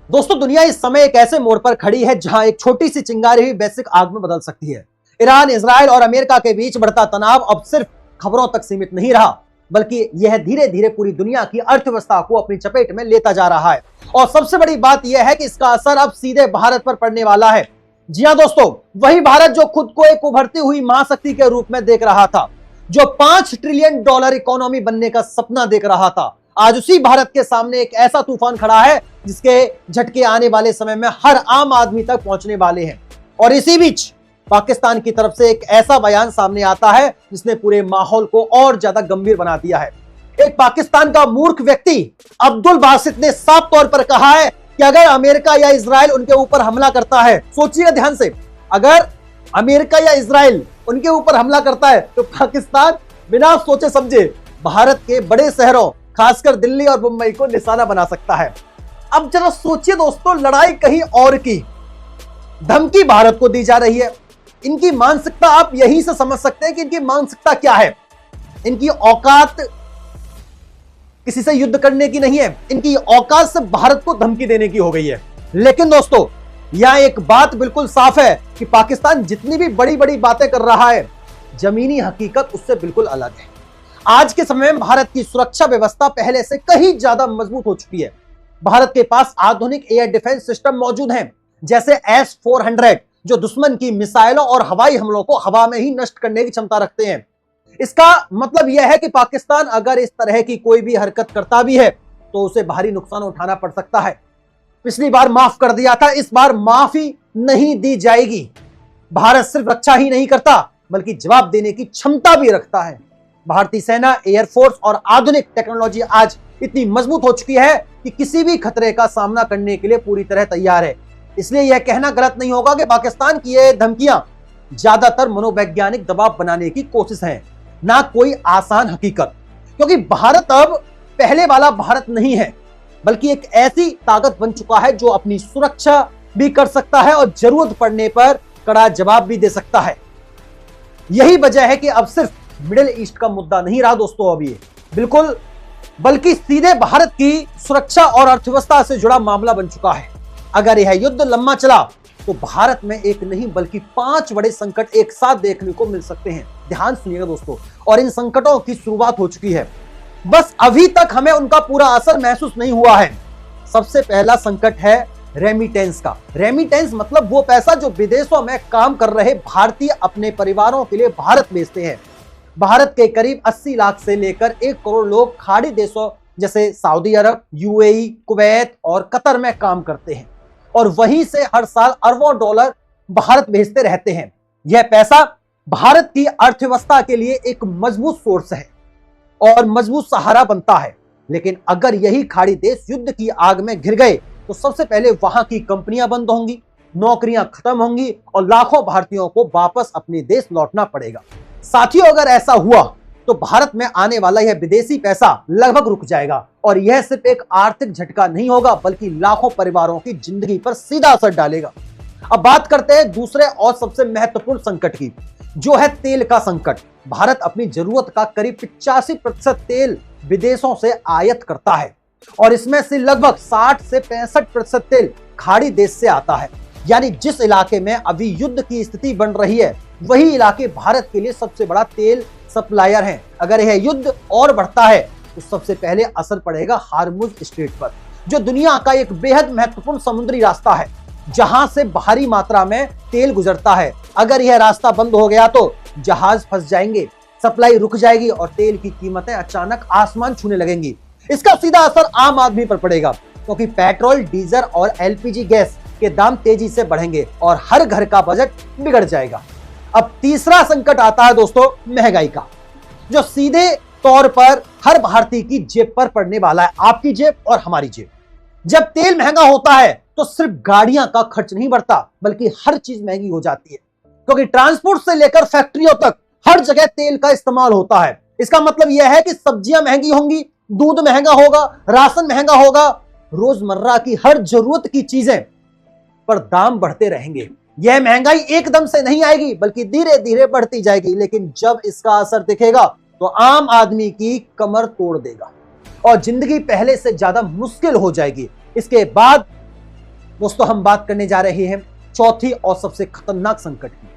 दोस्तों, दुनिया इस समय एक ऐसे मोड़ पर खड़ी है जहां एक छोटी सी चिंगारी भी वैश्विक आग में बदल सकती है। ईरान, इजराइल और अमेरिका के बीच बढ़ता तनाव अब सिर्फ खबरों तक सीमित नहीं रहा, बल्कि यह धीरे धीरे पूरी दुनिया की अर्थव्यवस्था को अपनी चपेट में लेता जा रहा है। और सबसे बड़ी बात यह है कि इसका असर अब सीधे भारत पर पड़ने वाला है। जी हां दोस्तों, वही भारत जो खुद को एक उभरती हुई महाशक्ति के रूप में देख रहा था, जो $5 ट्रिलियन इकोनॉमी बनने का सपना देख रहा था, आज उसी भारत के सामने एक ऐसा तूफान खड़ा है जिसके झटके आने वाले समय में हर आम आदमी तक पहुंचने वाले हैं। और इसी बीच पाकिस्तान की तरफ से एक ऐसा बयान सामने आता है जिसने पूरे माहौल को और ज्यादा गंभीर बना दिया है। एक पाकिस्तान का मूर्ख व्यक्ति अब्दुल बासित ने साफ तौर पर कहा है कि अगर अमेरिका या इजराइल उनके ऊपर हमला करता है, सोचिए ध्यान से, अगर अमेरिका या इजराइल उनके ऊपर हमला करता है तो पाकिस्तान बिना सोचे समझे भारत के बड़े शहरों, खासकर दिल्ली और मुंबई को निशाना बना सकता है। अब जरा सोचिए दोस्तों, लड़ाई कहीं और की धमकी भारत को दी जा रही है। इनकी मानसिकता आप यहीं से समझ सकते हैं कि इनकी मानसिकता क्या है। इनकी औकात किसी से युद्ध करने की नहीं है, इनकी औकात से भारत को धमकी देने की हो गई है। लेकिन दोस्तों, यहां एक बात बिल्कुल साफ है कि पाकिस्तान जितनी भी बड़ी बड़ी बातें कर रहा है, जमीनी हकीकत उससे बिल्कुल अलग है। आज के समय में भारत की सुरक्षा व्यवस्था पहले से कहीं ज्यादा मजबूत हो चुकी है। भारत के पास आधुनिक एयर डिफेंस सिस्टम मौजूद हैं, जैसे S-400, जो दुश्मन की मिसाइलों और हवाई हमलों को हवा में ही नष्ट करने की क्षमता रखते हैं। इसका मतलब यह है कि पाकिस्तान अगर इस तरह की कोई भी हरकत करता भी है तो उसे भारी नुकसान उठाना पड़ सकता है। पिछली बार माफ कर दिया था, इस बार माफी नहीं दी जाएगी। भारत सिर्फ रक्षा ही नहीं करता बल्कि जवाब देने की क्षमता भी रखता है। भारतीय सेना, एयरफोर्स और आधुनिक टेक्नोलॉजी आज इतनी मजबूत हो चुकी है कि किसी भी खतरे का सामना करने के लिए पूरी तरह तैयार है। इसलिए यह कहना गलत नहीं होगा कि पाकिस्तान की ये धमकियां ज्यादातर मनोवैज्ञानिक दबाव बनाने की कोशिश है, ना कोई आसान हकीकत। क्योंकि भारत अब पहले वाला भारत नहीं है, बल्कि एक ऐसी ताकत बन चुका है जो अपनी सुरक्षा भी कर सकता है और जरूरत पड़ने पर कड़ा जवाब भी दे सकता है। यही वजह है कि अब सिर्फ मिडिल ईस्ट का मुद्दा नहीं रहा दोस्तों, अब ये बिल्कुल बल्कि सीधे भारत की सुरक्षा और अर्थव्यवस्था से जुड़ा मामला बन चुका है। अगर यह युद्ध लंबा चला तो भारत में एक नहीं बल्कि 5 बड़े संकट एक साथ देखने को मिल सकते हैं। ध्यान सुनिएगा दोस्तों, और इन संकटों की शुरुआत हो चुकी है, बस अभी तक हमें उनका पूरा असर महसूस नहीं हुआ है। सबसे पहला संकट है रेमिटेंस का। रेमिटेंस मतलब वो पैसा जो विदेशों में काम कर रहे भारतीय अपने परिवारों के लिए भारत भेजते हैं। भारत के करीब 80 लाख से लेकर 1 करोड़ लोग खाड़ी देशों जैसे सऊदी अरब, यूएई, कुवैत और कतर में काम करते हैं और वहीं से हर साल अरबों डॉलर भारत भेजते रहते हैं। यह पैसा भारत की अर्थव्यवस्था के लिए एक मजबूत सोर्स है और मजबूत सहारा बनता है। लेकिन अगर यही खाड़ी देश युद्ध की आग में घिर गए तो सबसे पहले वहां की कंपनियां बंद होंगी, नौकरियां खत्म होंगी और लाखों भारतीयों को वापस अपने देश लौटना पड़ेगा। साथियों, अगर ऐसा हुआ तो भारत में आने वाला यह विदेशी पैसा लगभग रुक जाएगा और यह सिर्फ एक आर्थिक झटका नहीं होगा बल्कि लाखों परिवारों की जिंदगी पर सीधा असर डालेगा। अब बात करते हैं दूसरे और सबसे महत्वपूर्ण संकट की, जो है तेल का संकट। भारत अपनी जरूरत का करीब 85% तेल विदेशों से आयात करता है और इसमें से लगभग 60 से 65% तेल खाड़ी देश से आता है। यानी जिस इलाके में अभी युद्ध की स्थिति बन रही है वही इलाके भारत के लिए सबसे बड़ा तेल सप्लायर हैं। अगर यह युद्ध और बढ़ता है तो सबसे पहले असर पड़ेगा हार्मुज स्ट्रेट पर, जो दुनिया का एक बेहद महत्वपूर्ण समुद्री रास्ता है जहां से भारी मात्रा में तेल गुजरता है। अगर यह रास्ता बंद हो गया तो जहाज फंस जाएंगे, सप्लाई रुक जाएगी और तेल की कीमतें अचानक आसमान छूने लगेंगी। इसका सीधा असर आम आदमी पर पड़ेगा क्योंकि पेट्रोल, डीजल और एलपीजी गैस के दाम तेजी से बढ़ेंगे और हर घर का बजट बिगड़ जाएगा। अब तीसरा संकट आता है दोस्तों महंगाई का, जो सीधे तौर पर हर भारतीय की जेब पर पड़ने वाला है, आपकी जेब और हमारी जेब। जब तेल महंगा होता है तो सिर्फ गाड़ियां का खर्च नहीं बढ़ता बल्कि हर चीज महंगी हो जाती है, क्योंकि ट्रांसपोर्ट से लेकर फैक्ट्रियों तक हर जगह तेल का इस्तेमाल होता है। इसका मतलब यह है कि सब्जियां महंगी होंगी, दूध महंगा होगा, राशन महंगा होगा, रोजमर्रा की हर जरूरत की चीजें पर दाम बढ़ते रहेंगे। यह महंगाई एकदम से नहीं आएगी बल्कि धीरे धीरे बढ़ती जाएगी, लेकिन जब इसका असर दिखेगा तो आम आदमी की कमर तोड़ देगा और जिंदगी पहले से ज्यादा मुश्किल हो जाएगी। इसके बाद दोस्तों हम बात करने जा रहे हैं चौथी और सबसे खतरनाक संकट की,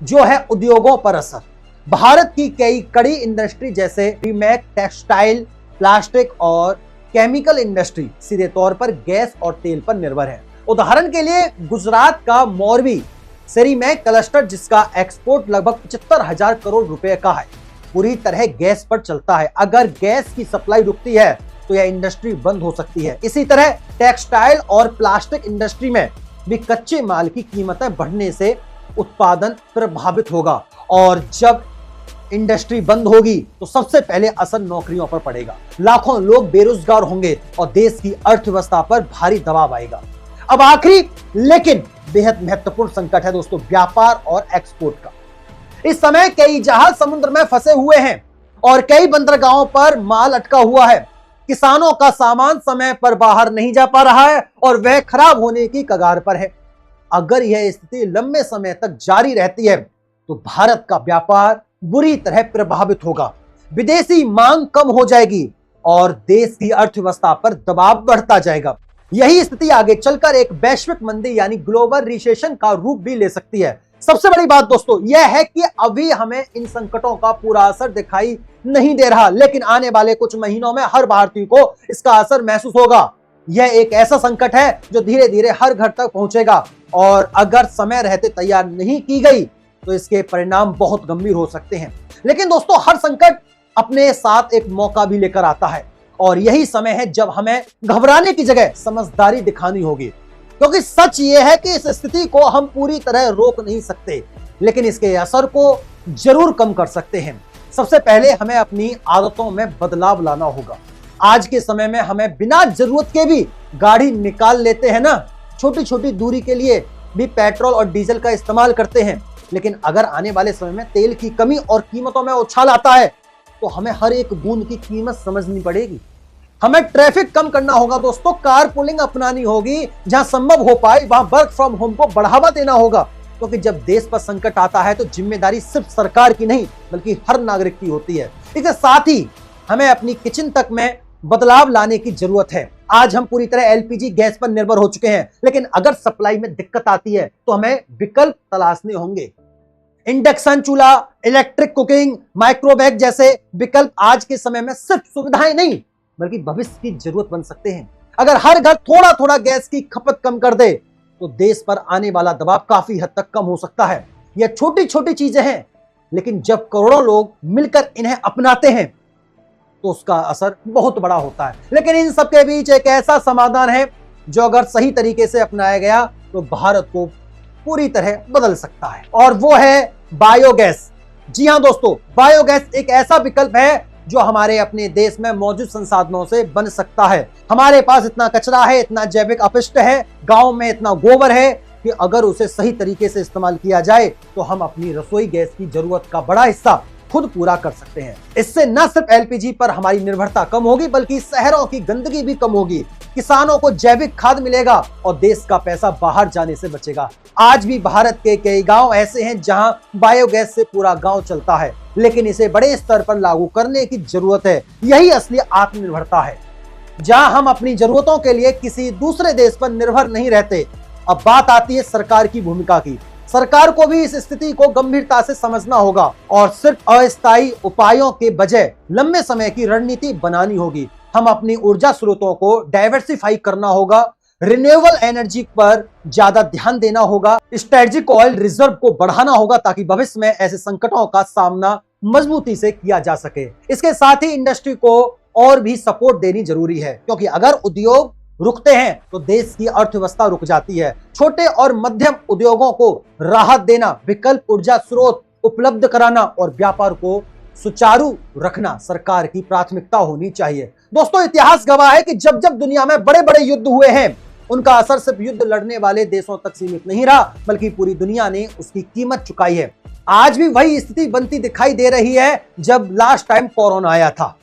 जो है उद्योगों पर असर। भारत की कई कड़ी इंडस्ट्री जैसे रीमेक, टेक्सटाइल, प्लास्टिक और केमिकल इंडस्ट्री सीधे तौर पर गैस और तेल पर निर्भर है। उदाहरण के लिए गुजरात का मोरबी सेरीमैक क्लस्टर, जिसका एक्सपोर्ट लगभग 75,000 करोड़ रुपए का है, पूरी तरह गैस पर चलता है। अगर गैस की सप्लाई रुकती है तो यह इंडस्ट्री बंद हो सकती है। इसी तरह टेक्सटाइल और प्लास्टिक इंडस्ट्री में भी कच्चे माल की कीमतें बढ़ने से उत्पादन प्रभावित होगा, और जब इंडस्ट्री बंद होगी तो सबसे पहले असर नौकरियों पर पड़ेगा। लाखों लोग बेरोजगार होंगे और देश की अर्थव्यवस्था पर भारी दबाव आएगा। अब आखिरी लेकिन बेहद महत्वपूर्ण संकट है दोस्तों, व्यापार और एक्सपोर्ट का। इस समय कई जहाज समुद्र में फंसे हुए हैं और कई बंदरगाहों पर माल अटका हुआ है। किसानों का सामान समय पर बाहर नहीं जा पा रहा है और वह खराब होने की कगार पर है। अगर यह स्थिति लंबे समय तक जारी रहती है तो भारत का व्यापार बुरी तरह प्रभावित होगा। विदेशी मांग कम हो जाएगी और देश की अर्थव्यवस्था पर दबाव बढ़ता जाएगा। यही स्थिति आगे चलकर एक वैश्विक मंदी यानी ग्लोबल रिसेशन का रूप भी ले सकती है। सबसे बड़ी बात दोस्तों यह है कि अभी हमें इन संकटों का पूरा असर दिखाई नहीं दे रहा, लेकिन आने वाले कुछ महीनों में हर भारतीय को इसका असर महसूस होगा। यह एक ऐसा संकट है जो धीरे धीरे हर घर तक पहुंचेगा, और अगर समय रहते तैयार नहीं की गई तो इसके परिणाम बहुत गंभीर हो सकते हैं। लेकिन दोस्तों हर संकट अपने साथ एक मौका भी लेकर आता है, और यही समय है जब हमें घबराने की जगह समझदारी दिखानी होगी। क्योंकि सच ये है कि इस स्थिति को हम पूरी तरह रोक नहीं सकते, लेकिन इसके असर को जरूर कम कर सकते हैं। सबसे पहले हमें अपनी आदतों में बदलाव लाना होगा। आज के समय में हमें बिना जरूरत के भी गाड़ी निकाल लेते हैं ना, छोटी छोटी दूरी के लिए भी पेट्रोल और डीजल का इस्तेमाल करते हैं। लेकिन अगर आने वाले समय में तेल की कमी और कीमतों में उछाल आता है तो हमें हर एक बूंद की कीमत समझनी पड़ेगी। हमें ट्रैफिक कम करना होगा दोस्तों, कार पुलिंग अपनानी होगी, जहां संभव हो पाए वहां वर्क फ्रॉम होम को बढ़ावा देना होगा। क्योंकि जब देश पर संकट आता है तो जिम्मेदारी सिर्फ सरकार की नहीं बल्कि हर नागरिक की होती है। इसके साथ ही हमें अपनी किचन तक में बदलाव लाने की जरूरत है। आज हम पूरी तरह एलपीजी गैस पर निर्भर हो चुके हैं, लेकिन अगर सप्लाई में दिक्कत आती है तो हमें विकल्प तलाशने होंगे। इंडक्शन चूल्हा, इलेक्ट्रिक कुकिंग, माइक्रोवेव जैसे विकल्प आज के समय में सिर्फ सुविधाएं नहीं बल्कि भविष्य की जरूरत बन सकते हैं। अगर हर घर थोड़ा थोड़ा गैस की खपत कम कर दे तो देश पर आने वाला दबाव काफी हद तक कम हो सकता है। यह छोटी छोटी चीजें हैं, लेकिन जब करोड़ों लोग मिलकर इन्हें अपनाते हैं तो उसका असर बहुत बड़ा होता है। लेकिन इन सबके बीच एक ऐसा समाधान है जो अगर सही तरीके से अपनाया गया तो भारत को पूरी तरह बदल सकता है, और वो है बायोगैस। जी हां दोस्तों, बायोगैस एक ऐसा विकल्प है जो हमारे अपने देश में मौजूद संसाधनों से बन सकता है। हमारे पास इतना कचरा है, इतना जैविक अपशिष्ट है, गांव में इतना गोबर है कि अगर उसे सही तरीके से इस्तेमाल किया जाए तो हम अपनी रसोई गैस की जरूरत का बड़ा हिस्सा खुद पूरा कर सकते हैं। इससे न सिर्फ एलपीजी पर हमारी निर्भरता कम होगी बल्कि शहरों की गंदगी भी कम होगी, किसानों को जैविक खाद मिलेगा और देश का पैसा बाहर जाने से बचेगा। आज भी भारत के कई गांव ऐसे हैं जहां बायोगैस से पूरा गांव चलता है, लेकिन इसे बड़े स्तर पर लागू करने की जरूरत है। यही असली आत्मनिर्भरता है, जहां हम अपनी जरूरतों के लिए किसी दूसरे देश पर निर्भर नहीं रहते। अब बात आती है सरकार की भूमिका की। सरकार को भी इस स्थिति को गंभीरता से समझना होगा और सिर्फ अस्थायी उपायों के बजाय लंबे समय की रणनीति बनानी होगी। हम अपनी ऊर्जा स्रोतों को डाइवर्सिफाई करना होगा, रिन्यूएबल एनर्जी पर ज्यादा ध्यान देना होगा, स्ट्रेटेजिक ऑयल रिजर्व को बढ़ाना होगा ताकि भविष्य में ऐसे संकटों का सामना मजबूती से किया जा सके। इसके साथ ही इंडस्ट्री को और भी सपोर्ट देनी जरूरी है, क्योंकि अगर उद्योग रुकते हैं तो देश की अर्थव्यवस्था रुक जाती है। छोटे और मध्यम उद्योगों को राहत देना, विकल्प ऊर्जा स्रोत उपलब्ध कराना और व्यापार को सुचारू रखना सरकार की प्राथमिकता होनी चाहिए। दोस्तों इतिहास गवाह है कि जब जब दुनिया में बड़े बड़े युद्ध हुए हैं उनका असर सिर्फ युद्ध लड़ने वाले देशों तक सीमित नहीं रहा बल्कि पूरी दुनिया ने उसकी कीमत चुकाई है। आज भी वही स्थिति बनती दिखाई दे रही है जब लास्ट टाइम कोरोना आया था।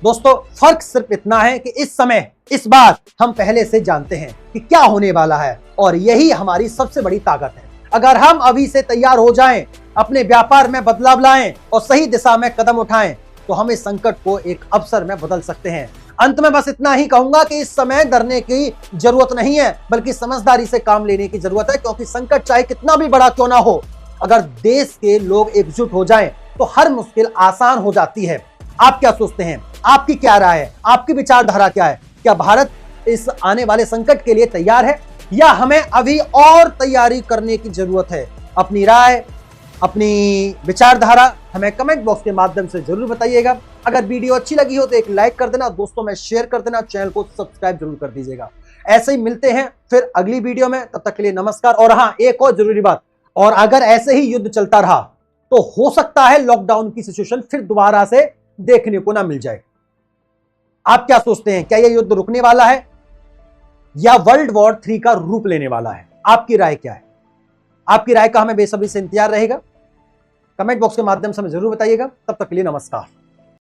दोस्तों फर्क सिर्फ इतना है कि इस समय इस बार हम पहले से जानते हैं कि क्या होने वाला है और यही हमारी सबसे बड़ी ताकत है। अगर हम अभी से तैयार हो जाएं, अपने व्यापार में बदलाव लाएं और सही दिशा में कदम उठाएं तो हम इस संकट को एक अवसर में बदल सकते हैं। अंत में बस इतना ही कहूंगा कि इस समय डरने की जरूरत नहीं है, बल्कि समझदारी से काम लेने की जरूरत है, क्योंकि संकट चाहे कितना भी बड़ा क्यों ना हो, अगर देश के लोग एकजुट हो जाएं तो हर मुश्किल आसान हो जाती है। आप क्या सोचते हैं? आपकी क्या राय है? आपकी विचारधारा क्या है? क्या भारत इस आने वाले संकट के लिए तैयार है या हमें अभी और तैयारी करने की जरूरत है? अपनी राय, अपनी विचारधारा हमें कमेंट बॉक्स के माध्यम से जरूर बताइएगा। अगर वीडियो अच्छी लगी हो तो एक लाइक कर देना, दोस्तों में शेयर कर देना, चैनल को सब्सक्राइब जरूर कर दीजिएगा। ऐसे ही मिलते हैं फिर अगली वीडियो में, तब तक के लिए नमस्कार। और हाँ, एक और जरूरी बात, और अगर ऐसे ही युद्ध चलता रहा तो हो सकता है लॉकडाउन की सिचुएशन फिर दोबारा से देखने को ना मिल जाए। आप क्या सोचते हैं? क्या यह युद्ध रुकने वाला है या वर्ल्ड वॉर 3 का रूप लेने वाला है? आपकी राय क्या है? आपकी राय का हमें बेसब्री से इंतजार रहेगा। कमेंट बॉक्स के माध्यम से हमें जरूर बताइएगा। तब तक के लिए नमस्कार।